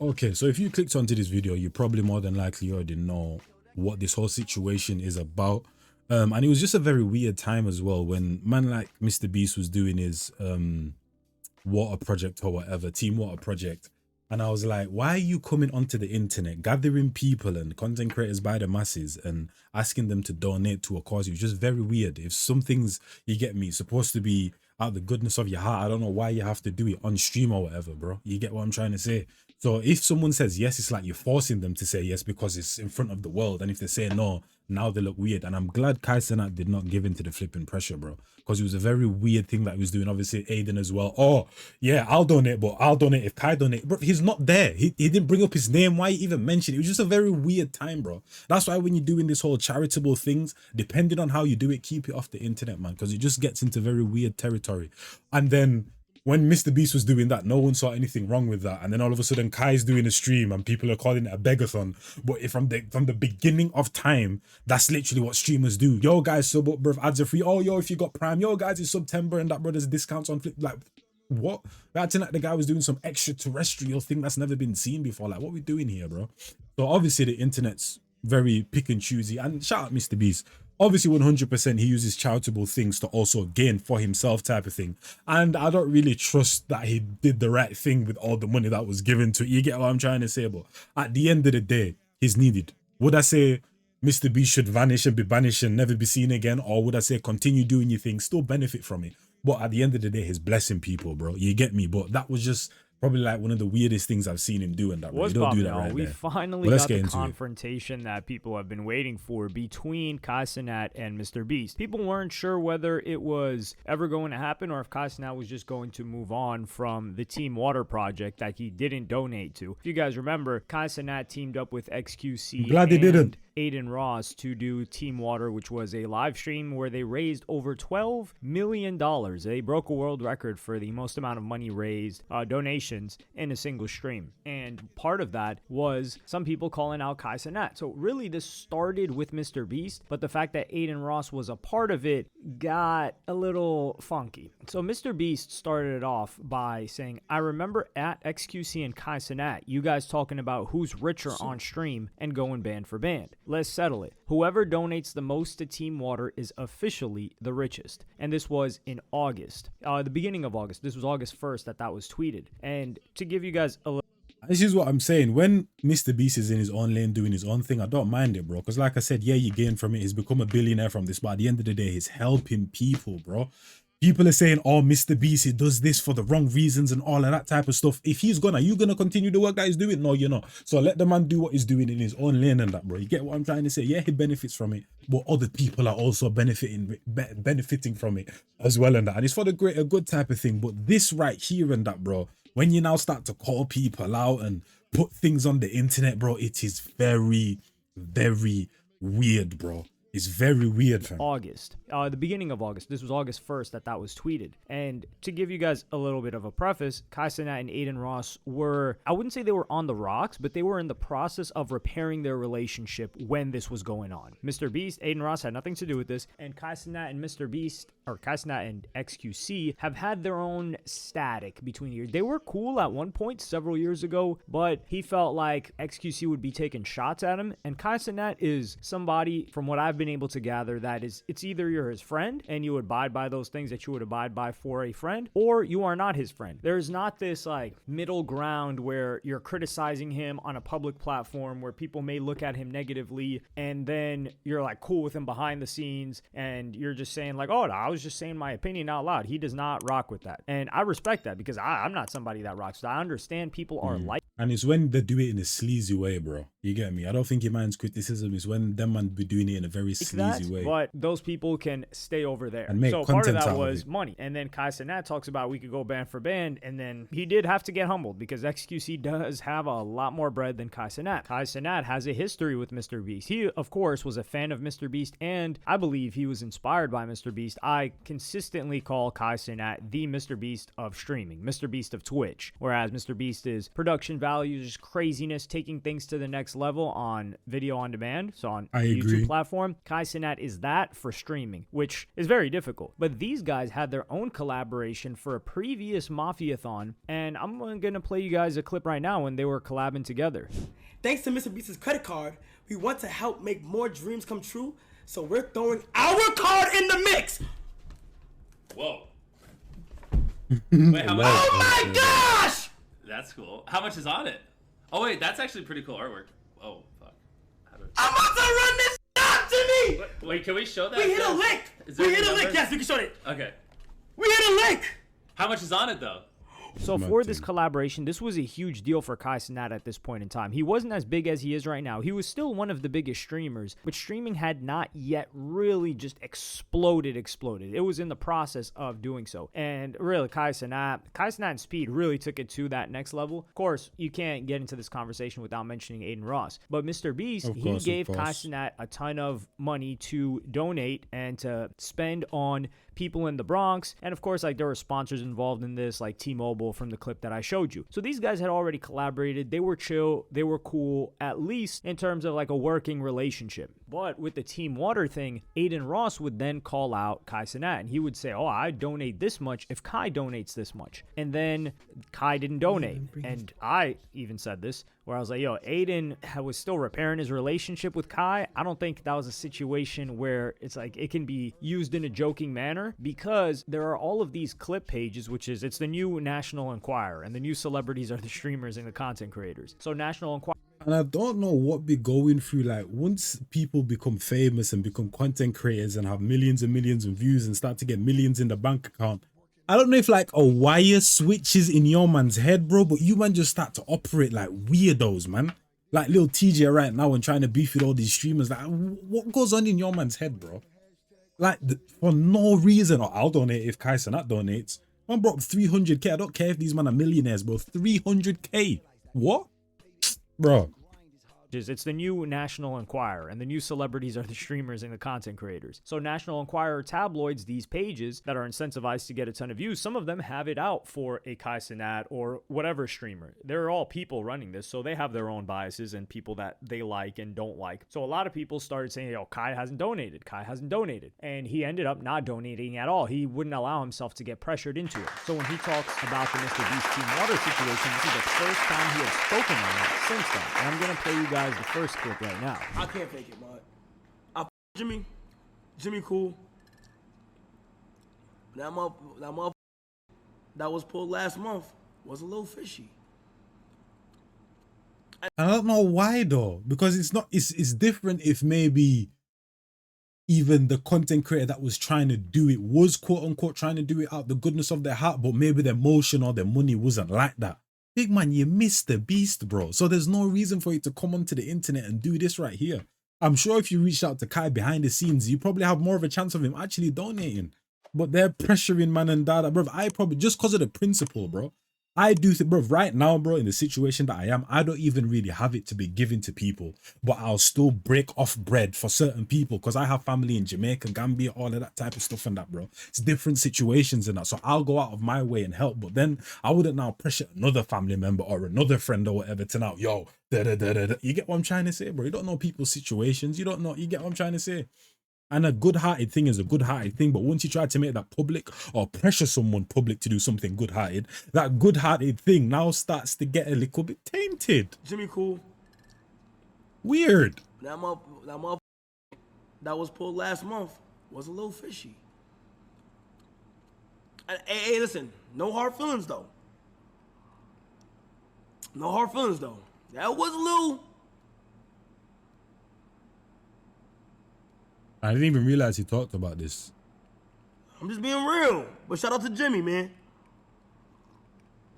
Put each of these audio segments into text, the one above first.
Okay, so if you clicked onto this video, you probably more than likely already know what this whole situation is about. And it was just a very weird time as well when man like MrBeast was doing his water project or whatever, team water project. And I was like, why are you coming onto the internet, gathering people and content creators by the masses and asking them to donate to a cause? It was just very weird. If some things, you get me, supposed to be out of the goodness of your heart, I don't know why you have to do it on stream or whatever, bro. You get what I'm trying to say? So if someone says yes, it's like you're forcing them to say yes because it's in front of the world. And if they say no, now they look weird. And I'm glad Cenat did not give in to the flipping pressure, bro, because it was a very weird thing that he was doing. Obviously Aiden as well. Oh yeah, I'll donate, but I'll donate if Kai donate. Bro, he's not there. He didn't bring up his name. Why even mention it? It was just a very weird time, bro. That's why when you're doing this whole charitable things, depending on how you do it, keep it off the internet, man, because it just gets into very weird territory. And then when MrBeast was doing that, no one saw anything wrong with that. And then all of a sudden Kai's doing a stream and people are calling it a begathon. But if from the beginning of time, that's literally what streamers do. Yo guys, sub up, bruv, ads are free. Oh yo, if you got Prime, yo guys, it's September and that brother's discounts on flip. Like what? Acting like the guy was doing some extraterrestrial thing that's never been seen before. Like what we doing here, bro? So obviously the internet's very pick and choosy. And shout out MrBeast. Obviously 100% he uses charitable things to also gain for himself type of thing. And I don't really trust that he did the right thing with all the money that was given to it. You get what I'm trying to say? But at the end of the day, he's needed. Would I say MrBeast should vanish and be banished and never be seen again? Or would I say continue doing your thing, still benefit from it? But at the end of the day, he's blessing people, bro. You get me? But that was just probably like one of the weirdest things I've seen him do, and that, bro. You don't do that right we there. finally got the confrontation that people have been waiting for between Cenat and MrBeast. People weren't sure whether it was ever going to happen or if Cenat was just going to move on from the Team Water project that he didn't donate to. If you guys remember, Cenat teamed up with XQC. Glad they didn't. Aiden Ross to do Team Water, which was a live stream where they raised over $12 million. They broke a world record for the most amount of money raised, donations in a single stream. And part of that was some people calling out Cenat. So really this started with MrBeast, but the fact that Aiden Ross was a part of it got a little funky. So MrBeast started it off by saying, I remember at XQC and Cenat, you guys talking about who's richer on stream and going band for band. Let's settle it. Whoever donates the most to Team Water is officially the richest. And this was in August, the beginning of August. This was August 1st that was tweeted. And to give you guys a little... This is what I'm saying. When MrBeast is in his own lane doing his own thing, I don't mind it, bro. Because like I said, yeah, you gain from it. He's become a billionaire from this. But at the end of the day, he's helping people, bro. People are saying, oh, MrBeast, he does this for the wrong reasons and all of that type of stuff. If he's gonna, are you gonna continue the work that he's doing? No, you're not. So let the man do what he's doing in his own lane and that, bro. You get what I'm trying to say? Yeah, he benefits from it, but other people are also benefiting from it as well and that. And it's for the greater good type of thing. But this right here and that, bro, when you now start to call people out and put things on the internet, bro, it is very, very weird, bro. It's very weird, fam. August, the beginning of August. This was August 1st that was tweeted. And to give you guys a little bit of a preface, Cenat and Aiden Ross were, I wouldn't say they were on the rocks, but they were in the process of repairing their relationship when this was going on. MrBeast, Aiden Ross had nothing to do with this, and Cenat and MrBeast, or Cenat and XQC, have had their own static between years. They were cool at one point several years ago, but he felt like XQC would be taking shots at him, and Cenat is somebody, from what I've been able to gather, that is, it's either you're his friend and you abide by those things that you would abide by for a friend, or you are not his friend. There's not this like middle ground where you're criticizing him on a public platform where people may look at him negatively and then you're like cool with him behind the scenes and you're just saying like, oh, I was just saying my opinion out loud. He does not rock with that, and I respect that because I'm not somebody that rocks. I understand people are like, and it's when they do it in a sleazy way, bro. You get me? I don't think he minds criticism. It's when them man be doing it in a very sleazy way. But those people can stay over there. And make so part of content that out was of it. money. And then Cenat talks about we could go band for band. And then he did have to get humbled because XQC does have a lot more bread than Cenat. Cenat has a history with MrBeast. He, of course, was a fan of MrBeast, and I believe he was inspired by MrBeast. I consistently call Kai Cenat the MrBeast of streaming, MrBeast of Twitch, whereas MrBeast is production values, craziness, taking things to the next level on video on demand, so on I the agree. YouTube platform. Kai Cenat is that for streaming, which is very difficult. But these guys had their own collaboration for a previous Mafia-thon, and I'm going to play you guys a clip right now when they were collabing together. Thanks to MrBeast's credit card, we want to help make more dreams come true, so we're throwing our card in the mix. Whoa. Wait, how much? Oh my gosh! That's cool. How much is on it? Oh wait, that's actually pretty cool artwork. Oh fuck. I'm about to run this up, Jimmy! Wait, can we show that? We hit a lick! Is there We any hit a lick! numbers? Yes, we can show it. Okay. We hit a lick! How much is on it though? So for this collaboration, this was a huge deal for Kai Cenat at this point in time. He wasn't as big as he is right now. He was still one of the biggest streamers, but streaming had not yet really just exploded. It was in the process of doing so. And really, Kai Cenat and Speed really took it to that next level. Of course, you can't get into this conversation without mentioning Aiden Ross. But MrBeast, he gave Kai Cenat a ton of money to donate and to spend on people in the Bronx. And of course, like, there were sponsors involved in this, like T-Mobile from the clip that I showed you. So these guys had already collaborated. They were chill. They were cool, at least in terms of like a working relationship. But with the Team Water thing, Aiden Ross would then call out Kai Cenat, and he would say, oh, I donate this much if Kai donates this much. And then Kai didn't donate. And I even said this, where I was like, yo, Aiden was still repairing his relationship with Kai. I don't think that was a situation where it's like it can be used in a joking manner, because there are all of these clip pages, it's the new National Enquirer, and the new celebrities are the streamers and the content creators. So National Enquirer. And I don't know what be going through, like, once people become famous and become content creators and have millions and millions of views and start to get millions in the bank account, I don't know if like a wire switches in your man's head, bro, but you man just start to operate like weirdos, man. Like little TJ right now and trying to beef with all these streamers. Like, what goes on in your man's head, bro? Like, for no reason. Or I'll donate if Kai Cenat donates. Man brought 300k. I don't care if these men are millionaires, bro. 300k. What? Bro. It's the new National Enquirer, and the new celebrities are the streamers and the content creators. So National Enquirer tabloids, these pages that are incentivized to get a ton of views, some of them have it out for a Kai Cenat or whatever streamer. They're all people running this, so they have their own biases and people that they like and don't like. So a lot of people started saying, yo, Kai hasn't donated. And he ended up not donating at all. He wouldn't allow himself to get pressured into it. So when he talks about the MrBeast Team Water situation, this is the first time he has spoken on it since then. And I'm going to play you guys the first clip right now. I can't fake it, man. Jimmy cool. That motherfucker that was pulled last month was a little fishy. I don't know why though, because it's different if maybe even the content creator that was trying to do it was quote unquote trying to do it out the goodness of their heart, but maybe their emotion or their money wasn't like that. Big man, you MrBeast, bro. So there's no reason for you to come onto the internet and do this right here. I'm sure if you reached out to Kai behind the scenes, you probably have more of a chance of him actually donating. But they're pressuring man and dad, bro. I probably, just because of the principle, bro. I do think, bro, right now, bro, in the situation that I am, I don't even really have it to be given to people, but I'll still break off bread for certain people because I have family in Jamaica, Gambia, all of that type of stuff and that, bro. It's different situations and that. So I'll go out of my way and help, but then I wouldn't now pressure another family member or another friend or whatever to now, yo, da-da-da-da-da. You get what I'm trying to say, bro? You don't know people's situations. You get what I'm trying to say? And a good-hearted thing is a good-hearted thing, but once you try to make that public or pressure someone public to do something good-hearted, that good-hearted thing now starts to get a little bit tainted. Jimmy cool. Weird. That motherfucker that was pulled last month was a little fishy. And, hey, listen, no hard feelings though. That was a little. I didn't even realize he talked about this. I'm just being real. But shout out to Jimmy, man.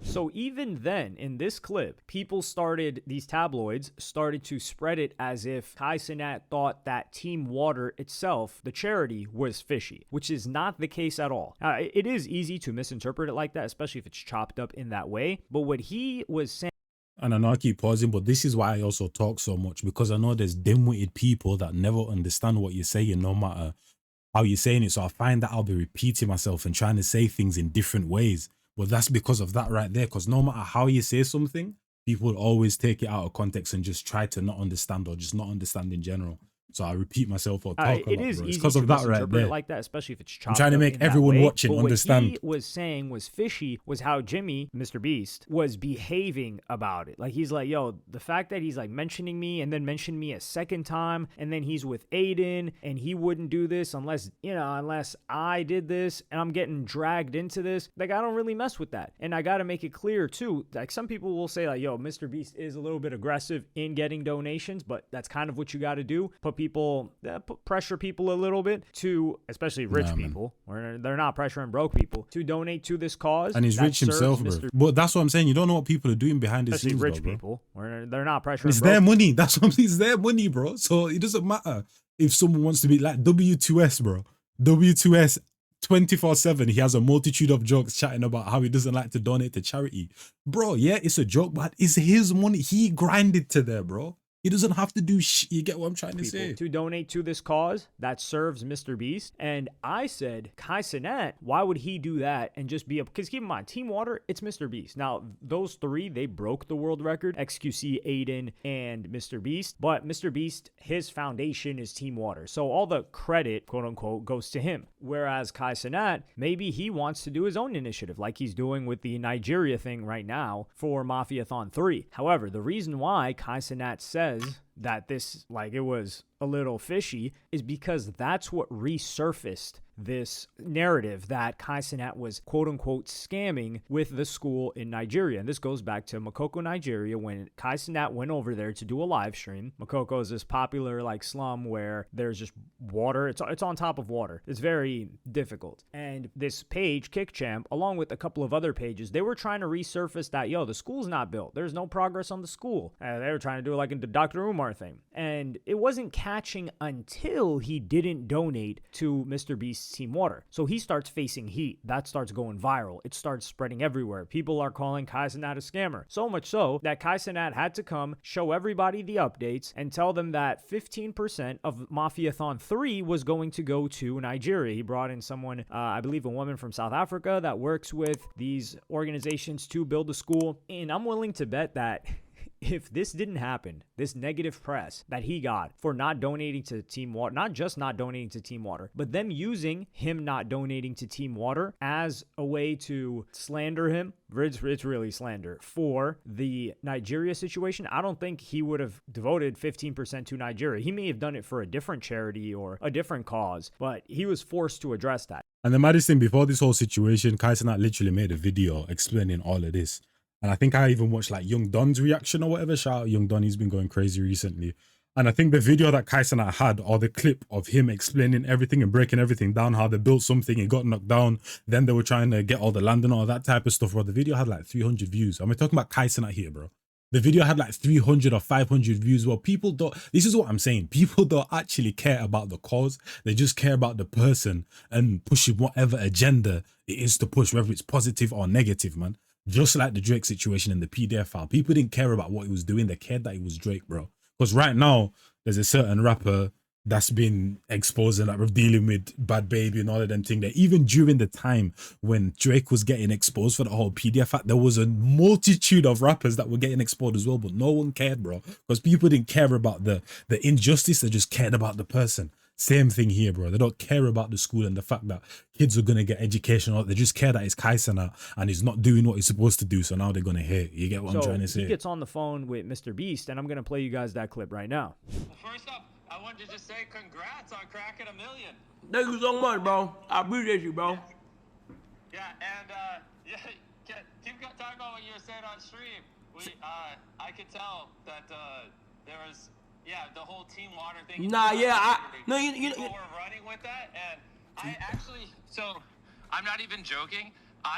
So even then, in this clip, these tabloids started to spread it as if Kai Cenat thought that Team Water itself, the charity, was fishy, which is not the case at all. It is easy to misinterpret it like that, especially if it's chopped up in that way. But what he was saying, and I know I keep pausing, but this is why I also talk so much, because I know there's dim-witted people that never understand what you're saying, no matter how you're saying it. So I find that I'll be repeating myself and trying to say things in different ways. But that's because of that right there. Because no matter how you say something, people will always take it out of context and just try to not understand or just not understand in general. So I repeat myself or talk a lot, it is bro. It's easy because to of that right misinterpret there. it like that, especially if it's chopped I'm trying to up make in that everyone way. watching But understand. What he was saying was fishy was how Jimmy, Mr. Beast, was behaving about it. Like, he's like, yo, the fact that he's like mentioning me and then mentioned me a second time, and then he's with Aiden and he wouldn't do this unless, unless I did this, and I'm getting dragged into this. Like, I don't really mess with that. And I got to make it clear too. Like, some people will say like, yo, Mr. Beast is a little bit aggressive in getting donations, but that's kind of what you got to do. Pressure people a little bit to, especially rich people, or they're not pressuring broke people to donate to this cause. And he's rich himself, bro. But that's what I'm saying. You don't know what people are doing behind the scenes, rich bro. people, or they're not pressuring. It's their money. That's what I'm saying. It's their money, bro. So it doesn't matter if someone wants to be like W2S, bro. W2S 24/7. He has a multitude of jokes chatting about how he doesn't like to donate to charity, bro. Yeah, it's a joke, but it's his money. He grinded to there, bro. He doesn't have to do You get what I'm trying to say? To donate to this cause that serves Mr. Beast. And I said, Kai Cenat, why would he do that and just be because keep in mind, Team Water, it's Mr. Beast. Now, those three, they broke the world record, XQC, Aiden, and Mr. Beast. But Mr. Beast, his foundation is Team Water. So all the credit, quote unquote, goes to him. Whereas Kai Cenat, maybe he wants to do his own initiative like he's doing with the Nigeria thing right now for Mafiathon 3. However, the reason why Kai Cenat says that this, like, it was a little fishy is because that's what resurfaced this narrative that Kai Cenat was quote-unquote scamming with the school in Nigeria. And this goes back to Makoko, Nigeria, when Kai Cenat went over there to do a live stream. Makoko is this popular like slum where there's just water. It's on top of water. It's very difficult. And this page, KickChamp, along with a couple of other pages, they were trying to resurface that, yo, the school's not built. There's no progress on the school. They were trying to do it like in the Dr. Umar thing. And it wasn't catching until he didn't donate to Mr. Beast's Team Water. So he starts facing heat. That starts going viral. It starts spreading everywhere. People are calling Kai Cenat a scammer. So much so that Kai Cenat had to come show everybody the updates and tell them that 15% of Mafiathon 3 was going to go to Nigeria. He brought in someone, I believe a woman from South Africa that works with these organizations to build a school. And I'm willing to bet that if this didn't happen, this negative press that he got for not donating to Team Water, not just not donating to Team Water, but them using him not donating to Team Water as a way to slander him, it's really slander, for the Nigeria situation, I don't think he would have devoted 15% to Nigeria. He may have done it for a different charity or a different cause, but he was forced to address that. And the maddest thing, before this whole situation, Kai Cenat literally made a video explaining all of this. And I think I even watched like Young Don's reaction or whatever. Shout out Young Don, he's been going crazy recently. And I think the video that Kai Cenat had, or the clip of him explaining everything and breaking everything down, how they built something, it got knocked down, then they were trying to get all the land and all that type of stuff, bro. The video had like 300 views. I'm talking about Kai Cenat here, bro. The video had like 300 or 500 views. Well, people don't, this is what I'm saying. People don't actually care about the cause. They just care about the person and pushing whatever agenda it is to push, whether it's positive or negative, man. Just like the Drake situation in the PDF file. People didn't care about what he was doing. They cared that he was Drake, bro. Because right now, there's a certain rapper that's been exposed and like dealing with Bad Baby and all of them things. That even during the time when Drake was getting exposed for the whole PDF fact, there was a multitude of rappers that were getting exposed as well, but no one cared, bro. Because people didn't care about the injustice. They just cared about the person. Same thing here, bro. They don't care about the school and the fact that kids are going to get education. They just care that it's Kai Cenat and he's not doing what he's supposed to do. So now they're going to hate. You get what I'm trying to say? He gets on the phone with Mr. Beast, and I'm going to play you guys that clip right now. Well, first up, I wanted to just say congrats on cracking 1 million. Thank you so much, bro. I appreciate you, bro. Yeah, and keep talking about what you were saying on stream. I could tell that there was. Yeah, the whole Team Water thing. Nah, yeah, people were running with that, and I actually, so I'm not even joking.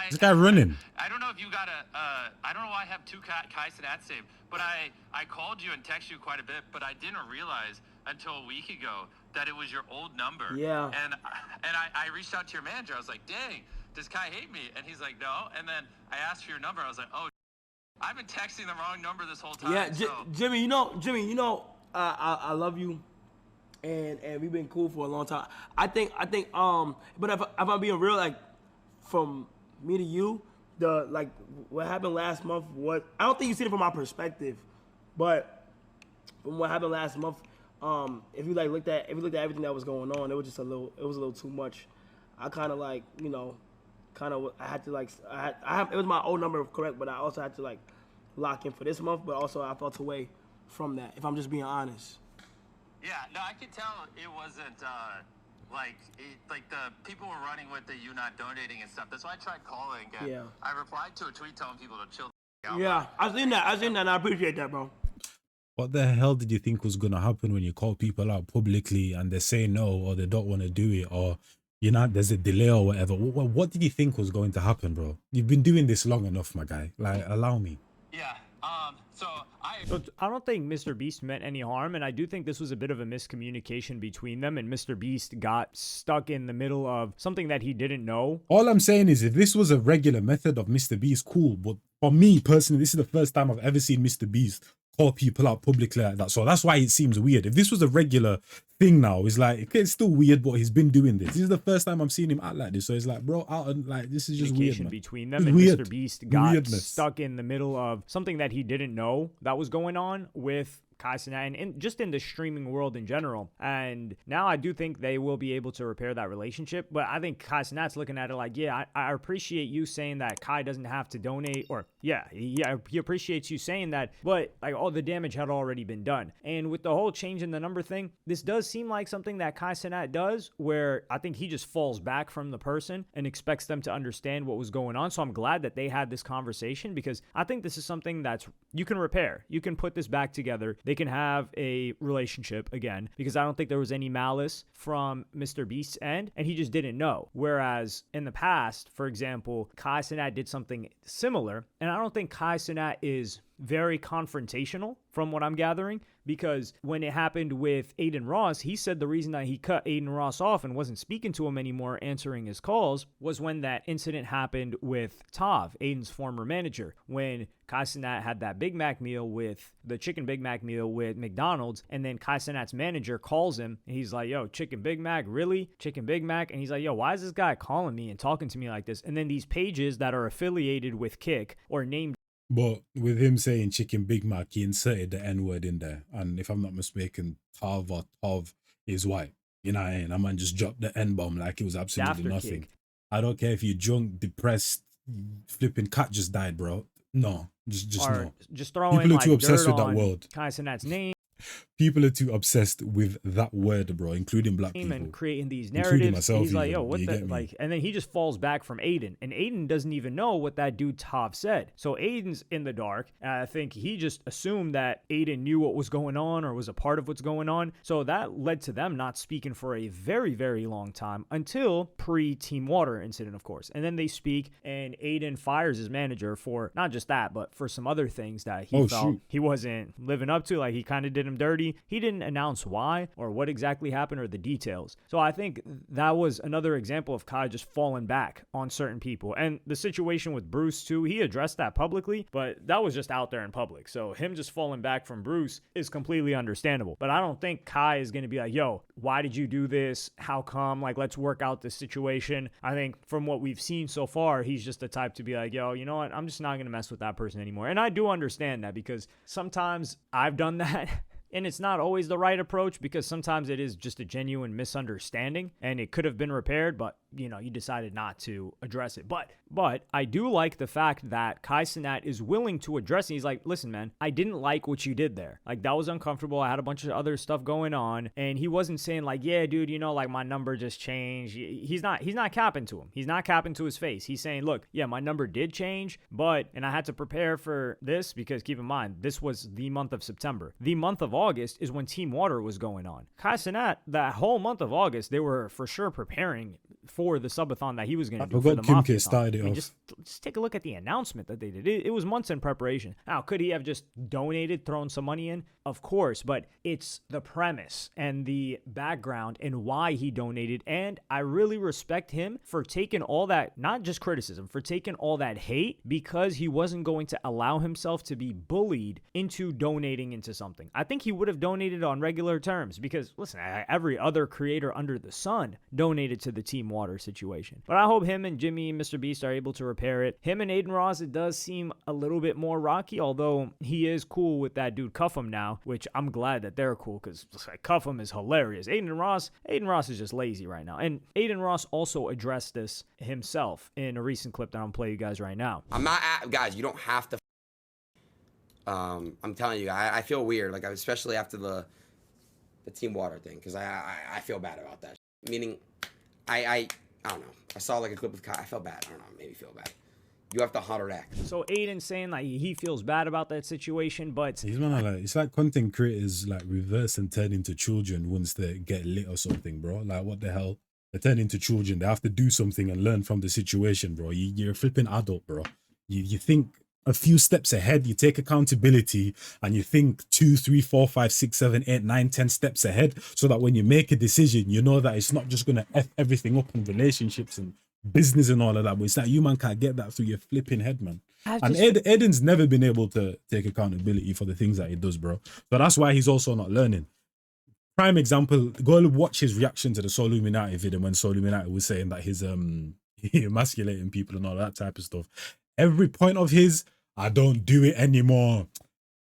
This guy running. I don't know if you got I don't know why I have two Kai Cenat saved, but I called you and texted you quite a bit, but I didn't realize until a week ago that it was your old number. Yeah. And I reached out to your manager. I was like, dang, does Kai hate me? And he's like, no. And then I asked for your number. I was like, oh, I've been texting the wrong number this whole time. Yeah, so. Jimmy, I love you, and we've been cool for a long time. I think but if I'm being real, like from me to you, what happened last month was, I don't think you see it from my perspective, but from what happened last month, if you looked at everything that was going on, it was a little too much. I kind of I had to it was my old number, correct, but I also had to lock in for this month, but also I felt away from that, if I'm just being honest. Yeah, no, I could tell it wasn't the people were running with you not donating and stuff. That's why I tried calling. And Yeah. I replied to a tweet telling people to chill out. Yeah, I seen that, and I appreciate that, bro. What the hell did you think was gonna happen when you call people out publicly and they say no, or they don't want to do it, or there's a delay or whatever? What did you think was going to happen, bro? You've been doing this long enough, my guy. Allow me. Yeah. So I don't think MrBeast meant any harm, and I do think this was a bit of a miscommunication between them, and MrBeast got stuck in the middle of something that he didn't know. All I'm saying is, if this was a regular method of MrBeast, cool. But for me personally, this is the first time I've ever seen MrBeast call people out publicly like that. So that's why it seems weird. If this was a regular thing now, it's still weird, but he's been doing this. This is the first time I'm seeing him act like this. So it's bro, out and this is just weird, man. Between them, and MrBeast got stuck in the middle of something that he didn't know that was going on with Cenat and just in the streaming world in general. And now I do think they will be able to repair that relationship. But I think Cenat's looking at it I appreciate you saying that Kai doesn't have to donate, or he appreciates you saying that, but all the damage had already been done. And with the whole change in the number thing, this does seem like something that Cenat does, where I think he just falls back from the person and expects them to understand what was going on. So I'm glad that they had this conversation, because I think this is something that's you can repair. You can put this back together. They can have a relationship again, because I don't think there was any malice from MrBeast's end, and he just didn't know. Whereas in the past, for example, Cenat did something similar, and I don't think Cenat is very confrontational from what I'm gathering, because when it happened with Aiden Ross, he said the reason that he cut Aiden Ross off and wasn't speaking to him anymore, answering his calls, was when that incident happened with Tav, Aiden's former manager, when Cenat had that Big Mac meal with the chicken Big Mac meal with McDonald's, and then Cenat's manager calls him and he's like, yo, chicken Big Mac, really? Chicken Big Mac? And he's like, yo, why is this guy calling me and talking to me like this? And then these pages that are affiliated with Kick or named. But with him saying chicken Big Mac, he inserted the N-word in there. And if I'm not mistaken, Tav is white. You know what I mean? That man just dropped the N-bomb like it was absolutely nothing. Kick. I don't care if you're drunk, depressed, flipping cat just died, bro. No, just no. Just throwing people are too obsessed with that on word. Cenat's name. People are too obsessed with that word, bro, including black people. And creating these including narratives. myself. He's like, even. yo, what You the, get me? and then he just falls back from Aiden. And Aiden doesn't even know what that dude Tav said. So Aiden's in the dark. And I think he just assumed that Aiden knew what was going on or was a part of what's going on. So that led to them not speaking for a very, very long time, until pre-Team Water incident, of course. And then they speak, and Aiden fires his manager for not just that, but for some other things that he felt he wasn't living up to. Like, he kind of did him dirty. He didn't announce why or what exactly happened or the details. So I think that was another example of Kai just falling back on certain people. And the situation with Bruce too, he addressed that publicly, but that was just out there in public. So him just falling back from Bruce is completely understandable. But I don't think Kai is going to be like, yo, why did you do this? How come? Like, let's work out this situation. I think from what we've seen so far, he's just the type to be like, yo, you know what? I'm just not going to mess with that person anymore. And I do understand that, because sometimes I've done that. And it's not always the right approach, because sometimes it is just a genuine misunderstanding and it could have been repaired, but you decided not to address it. But I do like the fact that Cenat is willing to address it. He's like, listen, man, I didn't like what you did there. Like, that was uncomfortable. I had a bunch of other stuff going on. And he wasn't saying like, yeah, dude, like my number just changed. He's not capping to him. He's not capping to his face. He's saying, look, yeah, my number did change, and I had to prepare for this, because keep in mind, this was the month of September. The month of August is when Team Water was going on. Cenat, that whole month of August, they were for sure preparing for the subathon that he was going to I do for forgot the Kim Mafia. K started it off. Just take a look at the announcement that they did. It was months in preparation. Now, could he have just donated, thrown some money in? Of course, but it's the premise and the background and why he donated. And I really respect him for taking all that, not just criticism, for taking all that hate, because he wasn't going to allow himself to be bullied into donating into something. I think he would have donated on regular terms because, listen, every other creator under the sun donated to the Team Water situation. But I hope him and Jimmy and MrBeast are able to repair it. Him and Aiden Ross, it does seem a little bit more rocky, although he is cool with that dude Cuffham now, which I'm glad that they're cool because like, Cuffham is hilarious. Aiden Ross is just lazy right now. And Aiden Ross also addressed this himself in a recent clip that I'm playing you guys right now. I'm not guys, you don't have to I'm telling you, I feel weird, like especially after the Team Water thing, because I feel bad about that. Meaning, I don't know. I saw like a clip of Kai. I felt bad. I don't know. Maybe feel bad. You have to counteract. So Aiden saying like he feels bad about that situation, but He's like, it's like content creators like reverse and turn into children once they get lit or something, bro. Like what the hell? They turn into children. They have to do something and learn from the situation, bro. You're a flipping adult, bro. You think a few steps ahead, you take accountability, and you think 2, 3, 4, 5, 6, 7, 8, 9, 10 steps ahead, so that when you make a decision, you know that it's not just gonna F everything up in relationships and business and all of that. But it's like you man can't get that through your flipping head, man. And Eden's never been able to take accountability for the things that he does, bro. So that's why he's also not learning. Prime example, go watch his reaction to the Soul Illuminati video when Soul Illuminati was saying that he's emasculating people and all that type of stuff. Every point of his, I don't do it anymore.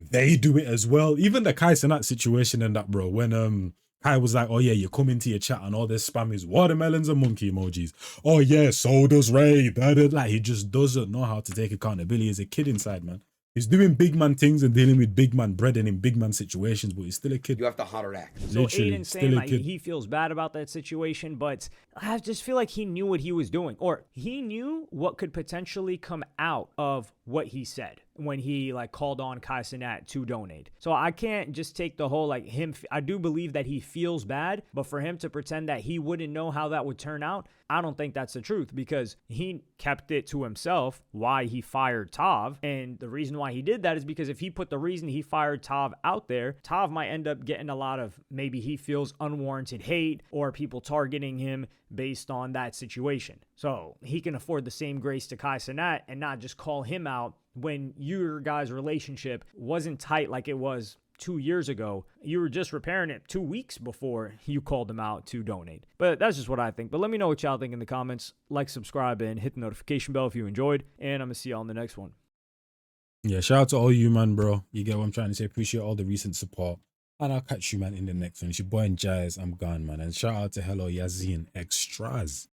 They do it as well. Even the Kai Cenat situation and that, bro. When Kai was like, oh yeah, you come into your chat and all this spam is watermelons and monkey emojis. Oh yeah, so does Ray. Like he just doesn't know how to take accountability. He's a kid inside, man. He's doing big man things and dealing with big man bread and in big man situations, but he's still a kid. You have to counteract. So Aiden saying like he feels bad about that situation, but I just feel like he knew what he was doing, or he knew what could potentially come out of what he said when he like called on Kai Cenat to donate. So I can't just take the whole like him. I do believe that he feels bad, but for him to pretend that he wouldn't know how that would turn out, I don't think that's the truth, because he kept it to himself why he fired Tav. And the reason why he did that is because if he put the reason he fired Tav out there, Tav might end up getting a lot of, maybe he feels unwarranted hate or people targeting him based on that situation. So he can afford the same grace to Kai Cenat and not just call him out when your guys' relationship wasn't tight like it was 2 years ago. You were just repairing it 2 weeks before you called them out to donate. But that's just what I think. But let me know what y'all think in the comments. Like, subscribe, and hit the notification bell if you enjoyed. And I'm going to see y'all in the next one. Yeah, shout out to all you, man, bro. You get what I'm trying to say. Appreciate all the recent support. And I'll catch you, man, in the next one. It's your boy and Jazz. I'm gone, man. And shout out to Hello Yazin Extras.